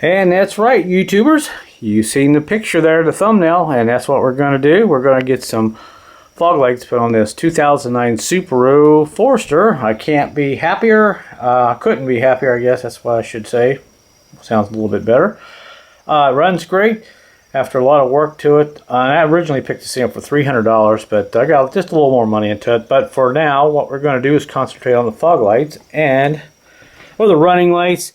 And that's right, YouTubers. You seen the picture there, the thumbnail, and that's what we're going to do. We're going to get some fog lights put on this 2009 Subaru Forester. I can't be happier. Couldn't be happier, I guess. That's what I should say. Sounds a little bit better. It runs great after a lot of work to it. I originally picked this thing up for $300, but I got just a little more money into it. But for now, what we're going to do is concentrate on the fog lights and or the running lights.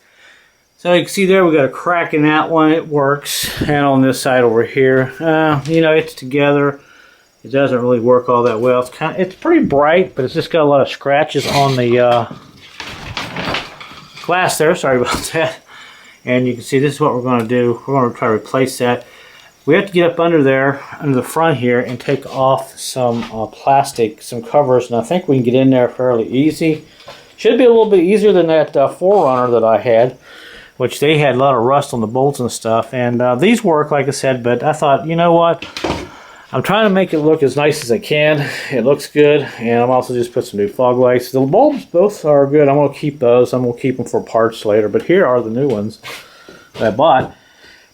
So you can see there we got a crack in that one. It works. And on this side over here, you know, it's together. It doesn't really work all that well. It's pretty bright, but it's just got a lot of scratches on the glass there. Sorry about that. And you can see this is what we're going to do. We're going to try to replace that. We have to get up under there, under the front here, and take off some plastic, some covers. And I think we can get in there fairly easy. Should be a little bit easier than that 4Runner that I had, which they had a lot of rust on the bolts and stuff. And these work, like I said, but I thought, you know what? I'm trying to make it look as nice as I can. It looks good, and I'm also just put some new fog lights. The bulbs both are good. I'm going to keep those. I'm going to keep them for parts later. But here are the new ones that I bought.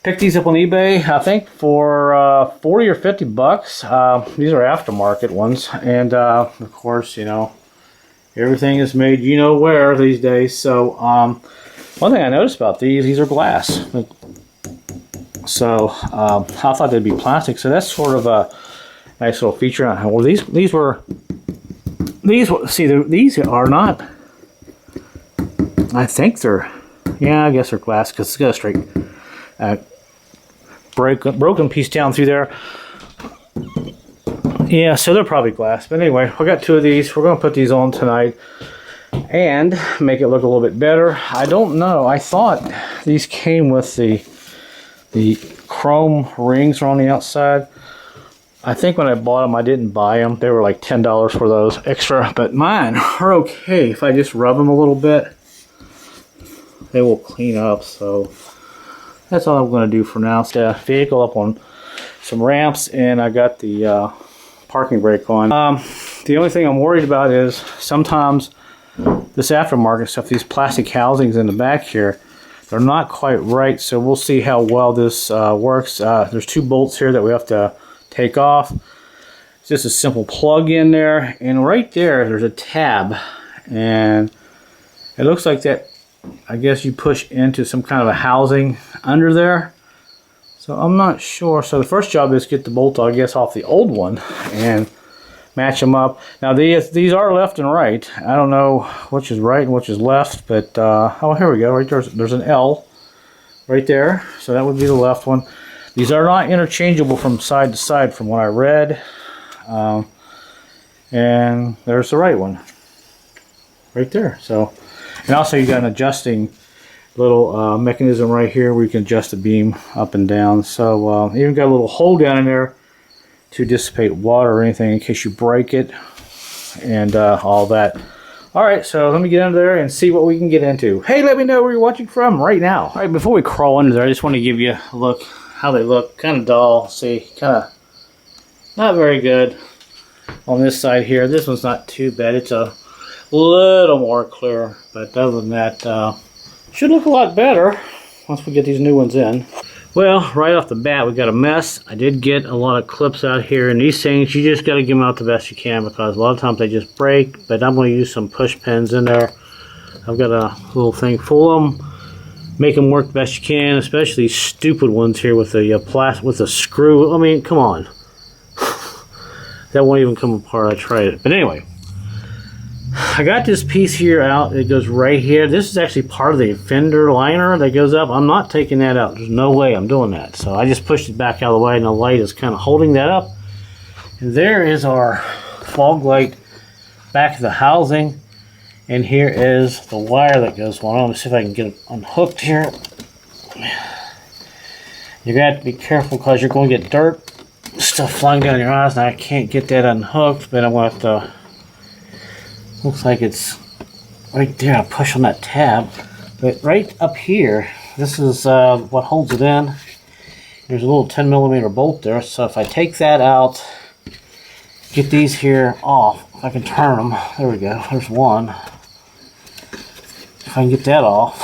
Picked these up on eBay, I think, for 40 or 50 bucks. These are aftermarket ones, and of course, you know, everything is made you know where these days. So one thing I noticed about these are glass. So I thought they'd be plastic. So that's sort of a nice little feature. Well, these are not. I think they're. Yeah, I guess they're glass because it's got a straight broken piece down through there. Yeah, so they're probably glass. But anyway, we got two of these. We're going to put these on tonight and make it look a little bit better. I don't know. I thought these came with the chrome rings are on the outside. I think when I bought them, I didn't buy them. They were like $10 for those extra, but mine are okay. If I just rub them a little bit, they will clean up. So that's all I'm going to do for now. The vehicle up on some ramps, and I got the parking brake on. The only thing I'm worried about is sometimes this aftermarket stuff, these plastic housings in the back here, they're not quite right, so we'll see how well this works. There's two bolts here that we have to take off. It's just a simple plug in there, and right there's a tab, and it looks like that, I guess you push into some kind of a housing under there. So I'm not sure. So the first job is get the bolt, I guess, off the old one and match them up. Now these are left and right. I don't know which is right and which is left, but oh, here we go. Right there's an L right there, so that would be the left one. These are not interchangeable from side to side from what I read. And there's the right one right there. So, and also you got an adjusting little mechanism right here where you can adjust the beam up and down. So even got a little hole down in there to dissipate water or anything in case you break it, and all that. Alright, so let me get under there and see what we can get into. Hey, let me know where you're watching from right now. Alright, before we crawl under there, I just want to give you a look how they look. Kind of dull, see, kind of not very good on this side here. This one's not too bad. It's a little more clear, but other than that, should look a lot better once we get these new ones in. Well, right off the bat, we got a mess. I did get a lot of clips out here, and these things, you just got to get them out the best you can because a lot of times they just break, but I'm going to use some push pins in there. I've got a little thing full of them. Make them work the best you can, especially these stupid ones here with the with the screw. I mean, come on. That won't even come apart. I tried it. But anyway, I got this piece here out. It goes right here. This is actually part of the fender liner that goes up. I'm not taking that out. There's no way I'm doing that. So I just pushed it back out of the way, and the light is kind of holding that up. And there is our fog light back of the housing. And here is the wire that goes on. Let's see if I can get it unhooked here. You're going to have to be careful because you're going to get dirt stuff flying down your eyes. Now I can't get that unhooked, but I'm going to have to... Looks like it's right there. I push on that tab, but right up here, this is what holds it in. There's a little 10mm bolt there, so if I take that out, get these here off, if I can turn them, there we go, there's one. If I can get that off,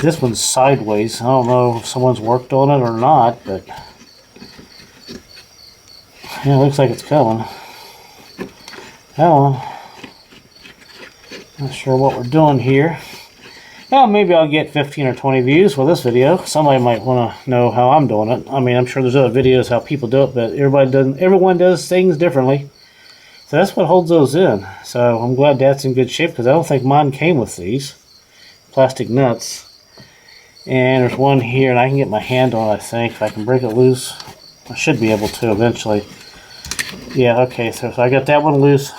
This one's sideways. I don't know if someone's worked on it or not, but yeah, it looks like it's coming. Oh, not sure what we're doing here. Well, maybe I'll get 15 or 20 views for this video. Somebody might want to know how I'm doing it. I mean, I'm sure there's other videos how people do it, but everyone does things differently. So that's what holds those in. So I'm glad that's in good shape because I don't think mine came with these plastic nuts. And there's one here, and I can get my hand on it, I think. If I can break it loose, I should be able to eventually. Yeah, okay, so I got that one loose.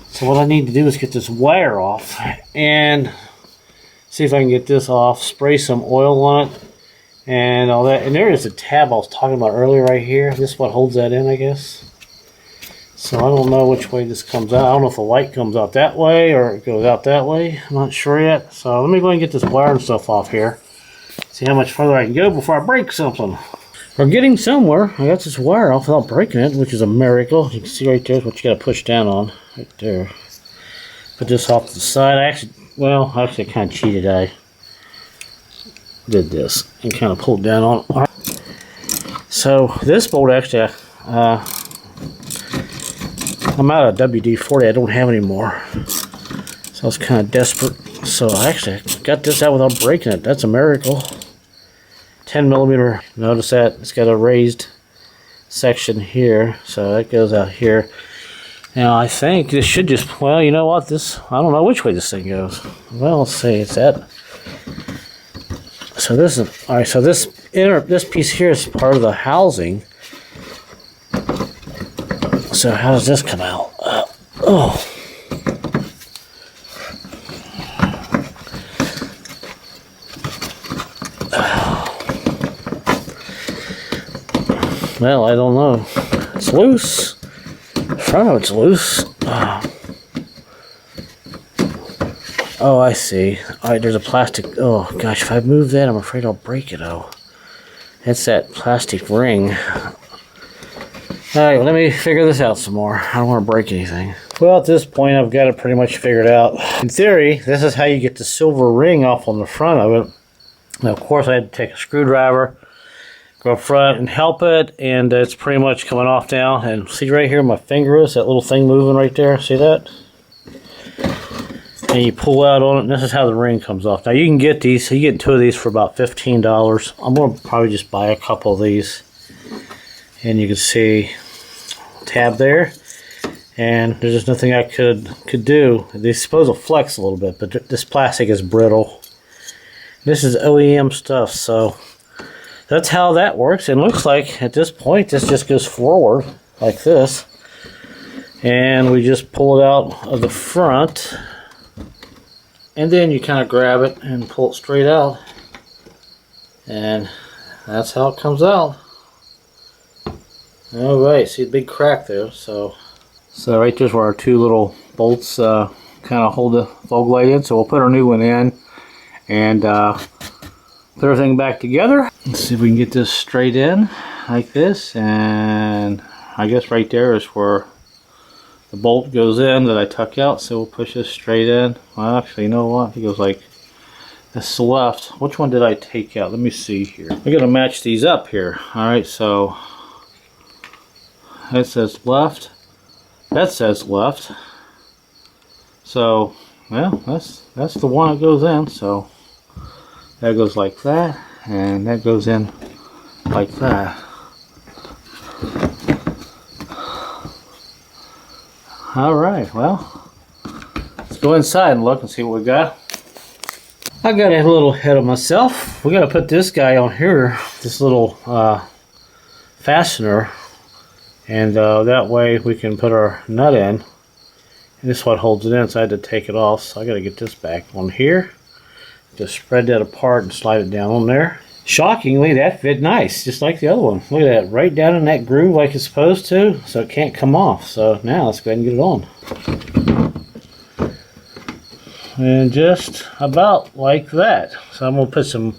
So what I need to do is get this wire off and see if I can get this off, spray some oil on it, and all that. And there is a tab I was talking about earlier right here. This is what holds that in, I guess. So I don't know which way this comes out. I don't know if the light comes out that way or it goes out that way. I'm not sure yet. So let me go and get this wire and stuff off here. See how much further I can go before I break something. We're getting somewhere. I got this wire off without breaking it, which is a miracle. You can see right there is what you got to push down on. Right there. Put this off to the side. I kind of cheated. I did this and kind of pulled down on it. So this bolt actually, I'm out of WD-40. I don't have any more. So I was kind of desperate. So I actually got this out without breaking it. That's a miracle. 10 millimeter. Notice that it's got a raised section here. So that goes out here. Now I think this should just, well, you know what, I don't know which way this thing goes. Well, let's see, it's that. So this is, alright, so this piece here is part of the housing. So how does this come out? Oh. Well, I don't know. It's loose. Front of it's loose. Oh, I see. Alright, there's a plastic. Oh, gosh, if I move that, I'm afraid I'll break it. Oh, it's that plastic ring. Alright, well, let me figure this out some more. I don't want to break anything. Well, at this point, I've got it pretty much figured out. In theory, this is how you get the silver ring off on the front of it. Now, of course, I had to take a screwdriver, go up front and help it, and it's pretty much coming off now. And see right here, my finger is that little thing moving right there. See that? And you pull out on it, and this is how the ring comes off. Now, you can get these. So you get 2 of these for about $15. I'm going to probably just buy a couple of these. And you can see tab there, and there's just nothing I could do. These supposed to flex a little bit, but this plastic is brittle. This is OEM stuff, so that's how that works. And looks like at this point this just goes forward like this, and we just pull it out of the front, and then you kind of grab it and pull it straight out, and that's how it comes out. Alright, see the big crack there. So right there's where our 2 little bolts kind of hold the fog light in. So we'll put our new one in and put everything back together. Let's see if we can get this straight in like this. And I guess right there is where the bolt goes in that I tuck out. So we'll push this straight in. Well, actually, you know what? It goes like this left. Which one did I take out? Let me see here. We're going to match these up here. Alright, so that says left, that says left, so well, that's the one that goes in. So that goes like that, and that goes in like that. Alright, well, let's go inside and look and see what we got. I got a little ahead of myself. We got to put this guy on here, this little fastener. And that way we can put our nut in. And this is what holds it in, so I had to take it off. So I got to get this back on here. Just spread that apart and slide it down on there. Shockingly, that fit nice, just like the other one. Look at that, right down in that groove like it's supposed to, so it can't come off. So now let's go ahead and get it on. And just about like that. So I'm going to put some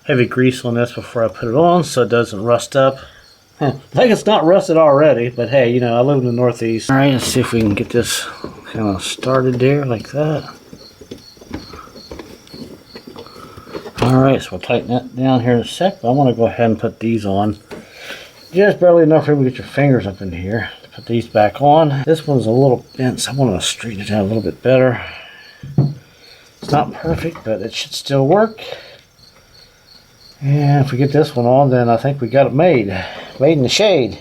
heavy grease on this before I put it on so it doesn't rust up. Like it's not rusted already, but hey, you know, I live in the Northeast. Alright, let's see if we can get this kind of started there like that. Alright, so we'll tighten that down here in a sec, but I want to go ahead and put these on. Just barely enough for you to get your fingers up in here. Put these back on. This one's a little bent, so I want to straighten it out a little bit better. It's not perfect, but it should still work. And if we get this one on, then I think we got it made. Made in the shade.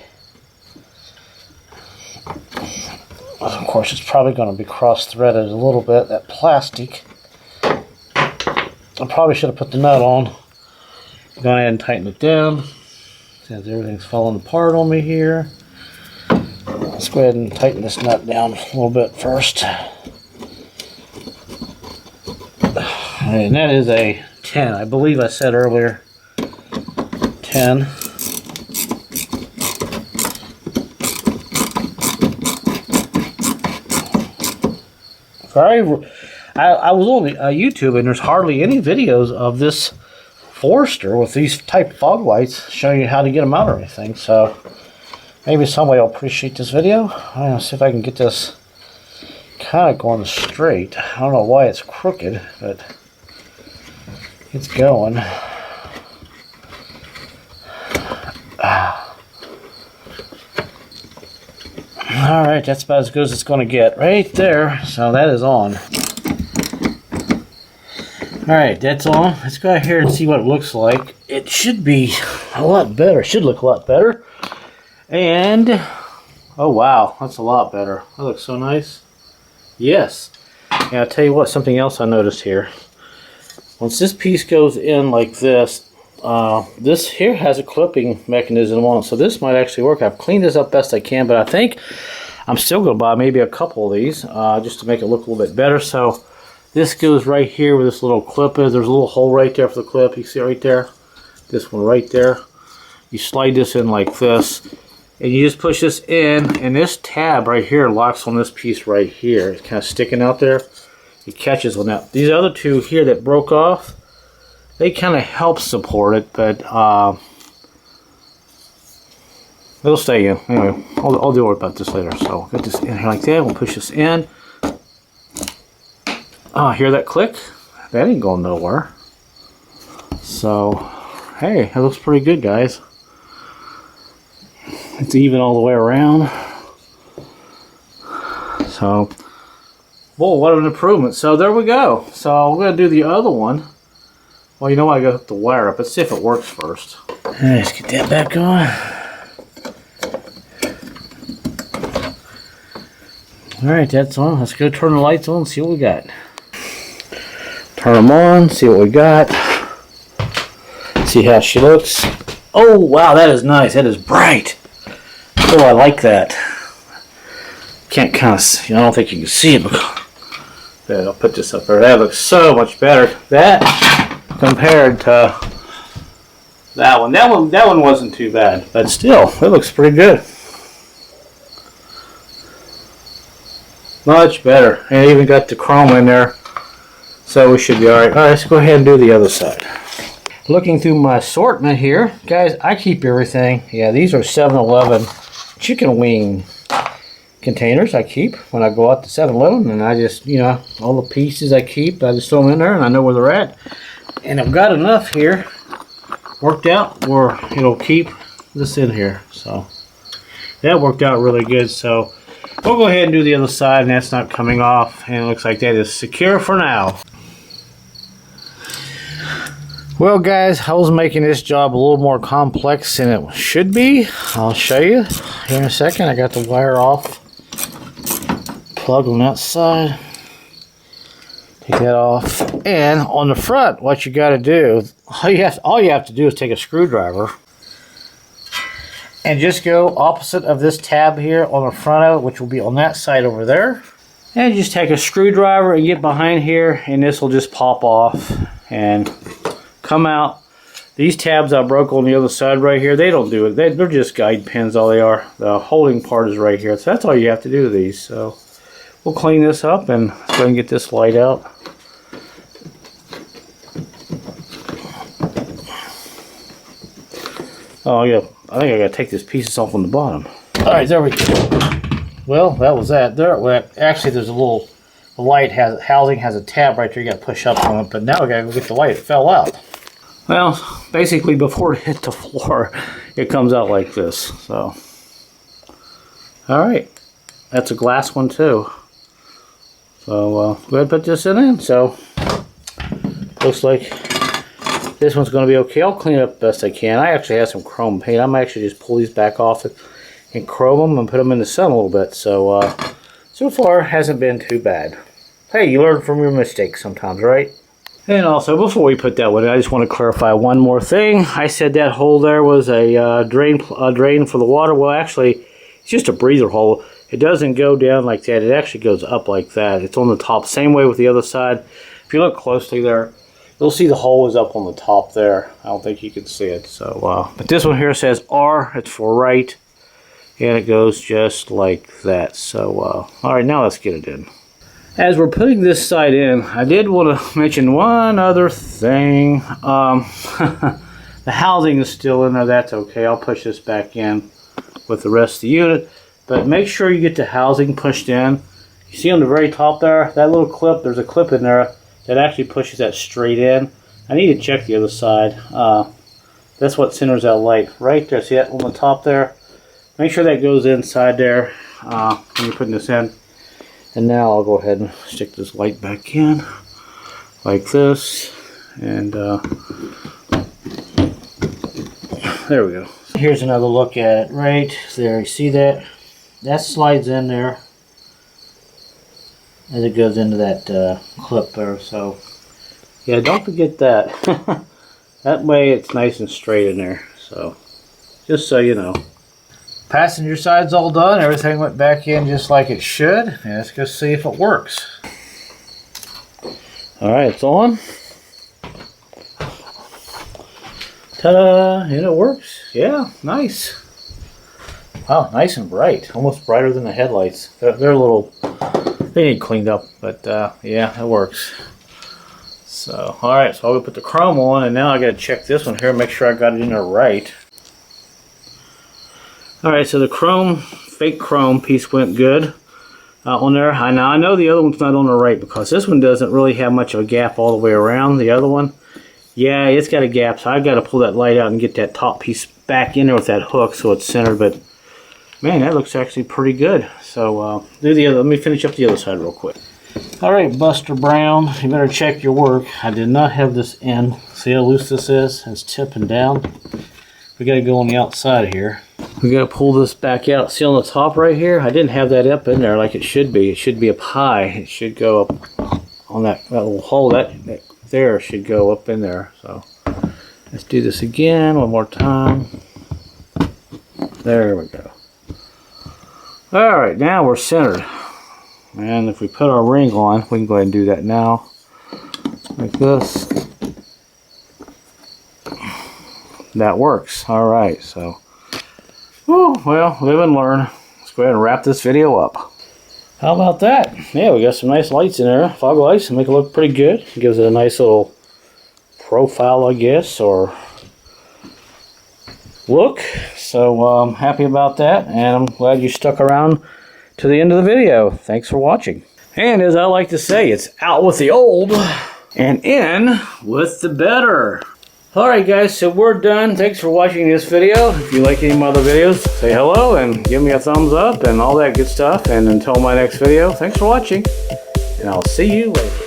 Of course, it's probably going to be cross-threaded a little bit, that plastic. I probably should have put the nut on. Go ahead and tighten it down. Since everything's falling apart on me here. Let's go ahead and tighten this nut down a little bit first. And that is a 10. I believe I said earlier 10. I was on YouTube, and there's hardly any videos of this Forester with these type of fog lights showing you how to get them out or anything. So maybe somebody will appreciate this video. I'm going to see if I can get this kind of going straight. I don't know why it's crooked, but it's going. Alright, that's about as good as it's going to get right there. So that is on. Alright, that's on. Let's go out here and see what it looks like. It should be a lot better. It should look a lot better. And, oh wow, that's a lot better. That looks so nice. Yes. And I'll tell you what, something else I noticed here. Once this piece goes in like this, this here has a clipping mechanism on it, so this might actually work. I've cleaned this up best I can, but I think I'm still going to buy maybe a couple of these just to make it look a little bit better. So this goes right here where this little clip is. There's a little hole right there for the clip. You see it right there? This one right there. You slide this in like this, and you just push this in, and this tab right here locks on this piece right here. It's kind of sticking out there. It catches on that. These other two here that broke off, they kind of help support it, but it'll stay in. Anyway, I'll deal with about this later. So get this in here like that. We'll push this in. Hear that click? That ain't going nowhere. So, hey, that looks pretty good, guys. It's even all the way around. So, whoa, what an improvement. So there we go. So we're going to do the other one. Well, you know what? I got the wire up. Let's see if it works first. Let's get that back on. Alright, that's on. Let's go turn the lights on and see what we got. Turn them on, see what we got. See how she looks. Oh, wow, that is nice. That is bright. Oh, I like that. Can't kind of see. I don't think you can see it. But I'll put this up there. That looks so much better. That compared to that one. That one wasn't too bad. But still, it looks pretty good. Much better. And even got the chrome in there. So we should be alright. Alright, let's go ahead and do the other side. Looking through my assortment here, guys, I keep everything. Yeah, these are 7-Eleven chicken wing containers I keep when I go out to 7-Eleven, and I just, you know, all the pieces I keep, I just throw them in there and I know where they're at. And I've got enough here worked out where it'll keep this in here. So that worked out really good. So we'll go ahead and do the other side, and that's not coming off, and it looks like that is secure for now. Well, guys, I was making this job a little more complex than it should be. I'll show you here in a second. I got the wire off. Plug on that side. Take that off. And on the front, what you got to do, all you have to do is take a screwdriver and just go opposite of this tab here on the front of it, which will be on that side over there. And just take a screwdriver and get behind here, and this will just pop off and come out. These tabs I broke on the other side right here, they don't do it. They're just guide pins, all they are. The holding part is right here. So that's all you have to do to these. So we'll clean this up and let's go ahead and get this light out. Oh yeah, I think I gotta take these pieces off on the bottom. Alright, there we go. Well, that was that. Actually, there's a little, the light housing has a tab right there you gotta push up on it, but now we gotta go get the light. It fell out. Well, basically before it hit the floor, it comes out like this. So, all right, that's a glass one too. So go ahead and put this in. So looks like this one's going to be okay. I'll clean it up best I can. I actually have some chrome paint. I might actually just pull these back off and chrome them and put them in the sun a little bit. So so far hasn't been too bad. Hey, you learn from your mistakes sometimes, right? And also, before we put that one in, I just want to clarify one more thing. I said that hole there was a drain for the water. Well, actually, it's just a breather hole. It doesn't go down like that. It actually goes up like that. It's on the top. Same way with the other side. If you look closely there, you'll see the hole is up on the top there. I don't think you can see it. So, but this one here says R. It's for right. And it goes just like that. So, all right, now let's get it in. As we're putting this side in, I did want to mention one other thing. The housing is still in there. That's okay. I'll push this back in with the rest of the unit. But make sure you get the housing pushed in. You see on the very top there, that little clip, there's a clip in there that actually pushes that straight in. I need to check the other side. That's what centers that light right there. See that on the top there? Make sure that goes inside there when you're putting this in. And now I'll go ahead and stick this light back in like this. And there we go. Here's another look at it right there. You see that? That slides in there as it goes into that clip there. So yeah, don't forget that. That way it's nice and straight in there. So just so you know. Passenger side's all done. Everything went back in just like it should. And let's go see if it works. Alright, it's on. Ta-da! And it works. Yeah, nice. Wow, nice and bright. Almost brighter than the headlights. They're a little... They need cleaned up, but yeah, it works. So, alright, so I'll go put the chrome on, and now I gotta check this one here, make sure I got it in there right. Alright, so the chrome, fake chrome piece went good on there. Now I know the other one's not on the right because this one doesn't really have much of a gap all the way around. The other one, yeah, it's got a gap, so I've got to pull that light out and get that top piece back in there with that hook so it's centered. But man, that looks actually pretty good. So do the other. Let me finish up the other side real quick. Alright, Buster Brown, you better check your work. I did not have this in. See how loose this is? It's tipping down. We got to go on the outside here. We got to pull this back out. See on the top right here? I didn't have that up in there like it should be. It should be up high. It should go up on that little hole. That there should go up in there. So let's do this again one more time. There we go. Alright, now we're centered. And if we put our ring on, we can go ahead and do that now. Like this. That works. Alright, so. Whew, well, live and learn. Let's go ahead and wrap this video up. How about that? Yeah, we got some nice lights in there. Fog lights make it look pretty good. It gives it a nice little profile, I guess, or look. So I'm happy about that, and I'm glad you stuck around to the end of the video. Thanks for watching. And as I like to say, it's out with the old and in with the better. Alright guys, so we're done. Thanks for watching this video. If you like any of my other videos, say hello and give me a thumbs up and all that good stuff. And until my next video, thanks for watching, and I'll see you later.